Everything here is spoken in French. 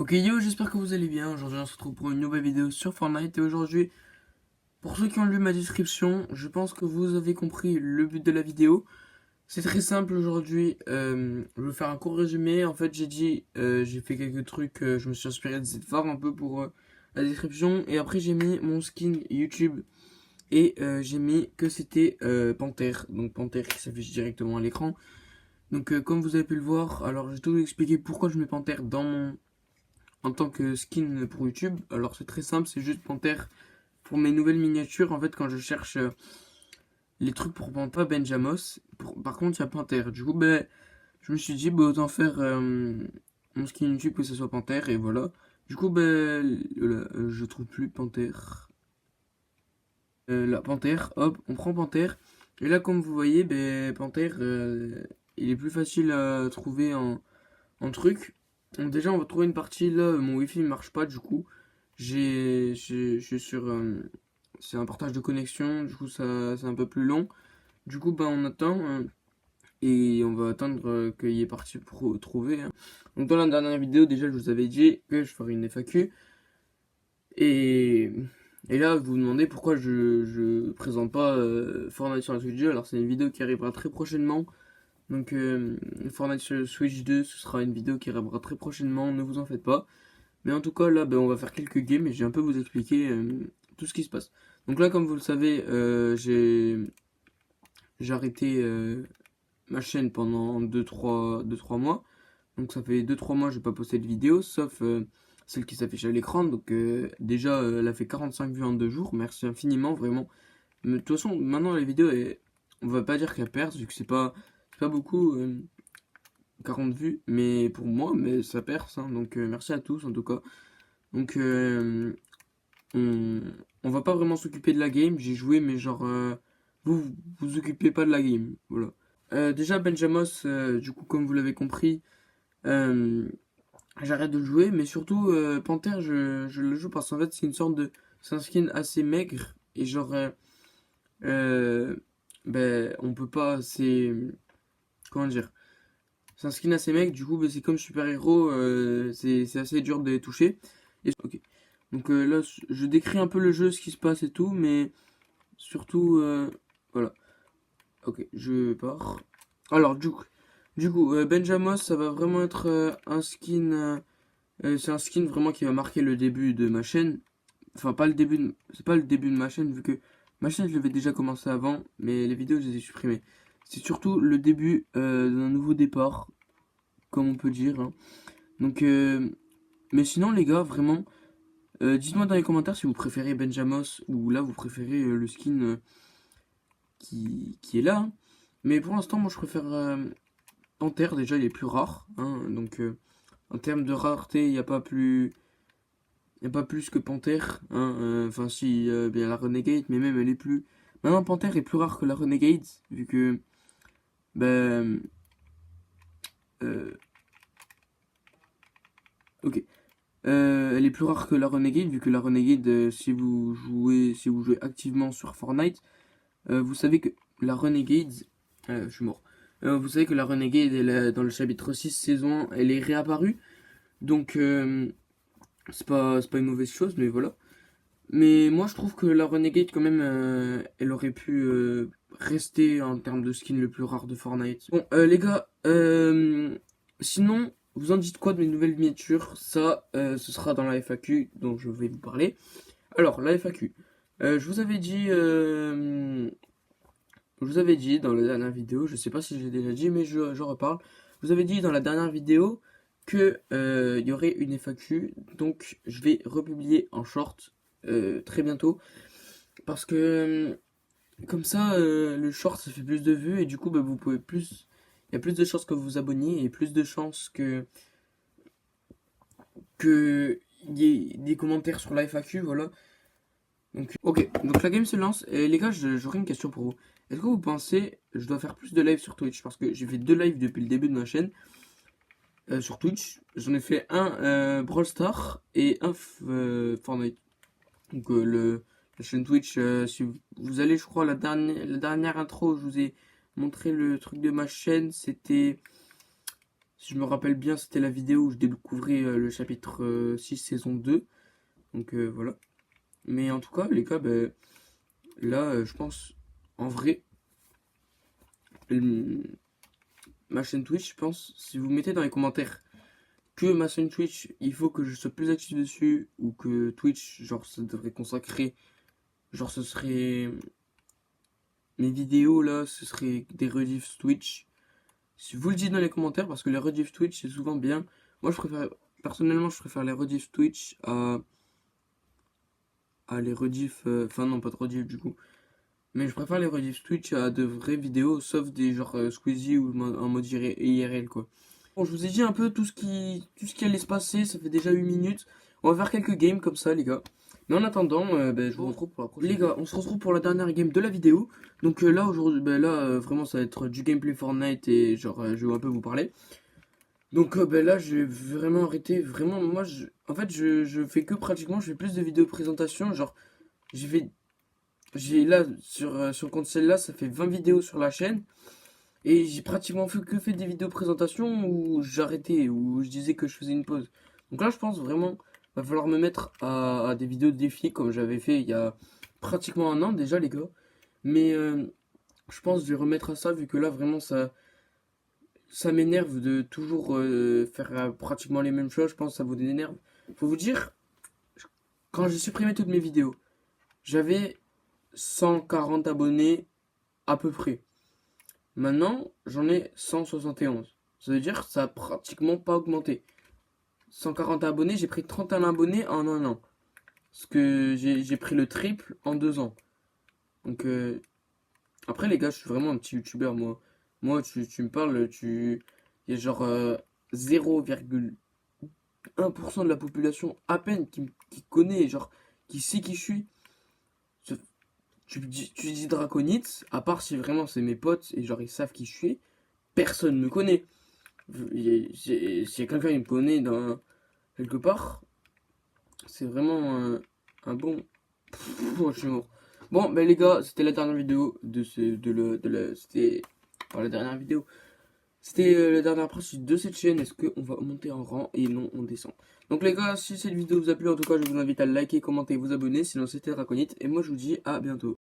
Ok yo, j'espère que vous allez bien. Aujourd'hui on se retrouve pour une nouvelle vidéo sur Fortnite. Et aujourd'hui, pour ceux qui ont lu ma description, je pense que vous avez compris le but de la vidéo. C'est très simple aujourd'hui, je vais faire un court résumé. En fait j'ai fait quelques trucs, je me suis inspiré de cette phare un peu pour la description. Et après j'ai mis mon skin YouTube et j'ai mis que c'était Panthère. Donc Panthère qui s'affiche directement à l'écran. Donc comme vous avez pu le voir, alors je vais tout vous expliquer pourquoi je mets Panthère dans mon en tant que skin pour YouTube. Alors c'est très simple, c'est juste Panthère pour mes nouvelles miniatures. En fait, quand je cherche les trucs pour Panthère, Benjamos, par contre il y a Panthère. Du coup, je me suis dit, autant faire mon skin YouTube que ce soit Panthère, et voilà. Du coup, je trouve plus Panthère. La Panthère, hop, on prend Panthère. Et là, comme vous voyez, Panthère, il est plus facile à trouver en truc. Donc déjà, on va trouver une partie. Là, mon wifi ne marche pas, du coup. Je suis sur. C'est un partage de connexion, du coup, ça, c'est un peu plus long. Du coup, on attend. Et on va attendre qu'il y ait partie pour trouver, hein. Donc, dans la dernière vidéo, déjà, je vous avais dit que je ferais une FAQ. Et, et là, vous vous demandez pourquoi je présente pas Fortnite sur la Switch 2. Alors, c'est une vidéo qui arrivera très prochainement. Donc, Fortnite sur Switch 2, ce sera une vidéo qui arrivera très prochainement, ne vous en faites pas. Mais en tout cas, là, on va faire quelques games et je vais un peu vous expliquer tout ce qui se passe. Donc là, comme vous le savez, j'ai arrêté ma chaîne pendant deux trois mois. Donc ça fait deux trois mois que j'ai pas posté de vidéo, sauf celle qui s'affiche à l'écran. Donc déjà, elle a fait 45 vues en 2 jours. Merci infiniment, vraiment. Mais de toute façon, maintenant, les vidéos, on va pas dire qu'elles percent, vu que c'est pas beaucoup. 40 vues, mais pour moi, mais ça perce, hein. Donc merci à tous en tout cas. Donc on, on va pas vraiment s'occuper de la game, j'ai joué, mais genre vous occupez pas de la game, voilà. Déjà Benjamos, du coup comme vous l'avez compris, euh, j'arrête de le jouer, mais surtout Panthère, je le joue parce qu'en fait c'est un skin assez maigre et genre euh, on peut pas, c'est comment dire. C'est un skin assez mec, du coup, c'est comme super héros, c'est assez dur de les toucher. Ok. Donc là, je décris un peu le jeu, ce qui se passe et tout, mais surtout, voilà. Ok, je pars. Alors, du coup, Benjamos, ça va vraiment être un skin. C'est un skin vraiment qui va marquer le début de ma chaîne. Enfin, pas le début, c'est pas le début de ma chaîne, vu que ma chaîne, je l'avais déjà commencé avant, mais les vidéos, je les ai supprimées. C'est surtout le début d'un nouveau départ, comme on peut dire, hein. Donc, mais sinon, les gars, vraiment, dites-moi dans les commentaires si vous préférez Benjamos ou là vous préférez le skin qui est là, hein. Mais pour l'instant, moi je préfère Panthère, déjà il est plus rare, hein. Donc, en termes de rareté, il n'y a pas plus. Y a pas plus que Panthère, hein. Enfin, si, bien la Renegade, mais même elle est plus. Maintenant, Panthère est plus rare que la Renegade, vu que. Ben. Euh, ok. Elle est plus rare que la Renegade, vu que la Renegade, si vous jouez activement sur Fortnite, vous savez que la Renegade, je suis mort. Vous savez que la Renegade, dans le chapitre 6 saison 1, elle est réapparue. Donc, c'est pas une mauvaise chose, mais voilà. Mais moi, je trouve que la Renegade, quand même, elle aurait pu rester en termes de skin le plus rare de Fortnite. Bon, les gars, sinon, vous en dites quoi de mes nouvelles miniatures? Ça, ce sera dans la FAQ dont je vais vous parler. Alors, la FAQ. Je vous avais dit dans la dernière vidéo, je sais pas si j'ai déjà dit, mais je reparle. Je vous avais dit dans la dernière vidéo que il y aurait une FAQ, donc je vais republier en short très bientôt. Parce que comme ça, le short ça fait plus de vues et du coup, vous pouvez plus. Il y a plus de chances que vous vous abonniez et plus de chances que il y ait des commentaires sur la FAQ, voilà. Donc, ok, donc la game se lance. Et les gars, j'aurais une question pour vous. Est-ce que vous pensez je dois faire plus de live sur Twitch? Parce que j'ai fait 2 lives depuis le début de ma chaîne sur Twitch. J'en ai fait un Brawl Stars et un Fortnite. Donc la chaîne Twitch, si vous allez, je crois, la dernière intro, je vous ai montré le truc de ma chaîne. C'était Si je me rappelle bien, c'était la vidéo où je découvrais le chapitre 6 saison 2. Donc voilà. Mais en tout cas, les gars, ben, là, je pense, en vrai, euh, ma chaîne Twitch, je pense, si vous mettez dans les commentaires que ma chaîne Twitch, il faut que je sois plus actif dessus, ou que Twitch, genre, ça devrait consacrer, genre, ce serait mes vidéos là, ce serait des rediffs Twitch. Si vous le dites dans les commentaires, parce que les rediffs Twitch, c'est souvent bien. Moi, personnellement, je préfère les rediffs Twitch à les rediffs, enfin, non, pas de rediffs du coup. Mais je préfère les rediffs Twitch à de vraies vidéos, sauf des genre Squeezie ou en mode IRL quoi. Bon, je vous ai dit un peu tout ce qui allait se passer, ça fait déjà 8 minutes. On va faire quelques games comme ça, les gars. Mais en attendant, ben, je vous retrouve pour la prochaine. Les gars, on se retrouve pour la dernière game de la vidéo. Donc là, aujourd'hui, ben, là, vraiment, ça va être du gameplay Fortnite et genre, je vais un peu vous parler. Donc ben, là, je vais vraiment arrêter. Vraiment, moi, en fait, je fais que pratiquement, je fais plus de vidéos présentation. Genre, j'ai fait j'ai là, sur le compte celle-là, ça fait 20 vidéos sur la chaîne. Et j'ai pratiquement fait des vidéos présentations où j'arrêtais, où je disais que je faisais une pause. Donc là, je pense vraiment, va falloir me mettre à des vidéos de défi comme j'avais fait il y a pratiquement un an déjà, les gars. Mais je pense que je vais remettre à ça, vu que là, vraiment, ça m'énerve de toujours faire pratiquement les mêmes choses. Je pense que ça vous énerve. Faut vous dire, quand j'ai supprimé toutes mes vidéos, j'avais 140 abonnés à peu près. Maintenant, j'en ai 171. Ça veut dire que ça a pratiquement pas augmenté. 140 abonnés, j'ai pris 31 abonnés en un an. Parce que j'ai pris le triple en 2 ans. Donc, après, les gars, je suis vraiment un petit youtubeur, moi. Moi, tu me parles, il y a genre 0,1% de la population à peine qui connaît, genre, qui sait qui je suis. Tu dis Draconite, à part si vraiment c'est mes potes et genre ils savent qui je suis, personne me connaît. S'il y a quelqu'un qui me connaît quelque part, c'est vraiment un bon. Oh, je suis mort. Bon, ben les gars, c'était la dernière vidéo c'était pas la dernière vidéo. C'était la dernière partie de cette chaîne. Est-ce qu'on va monter en rang et non on descend. Donc les gars, si cette vidéo vous a plu, en tout cas, je vous invite à liker, commenter, vous abonner. Sinon c'était Draconite et moi je vous dis à bientôt.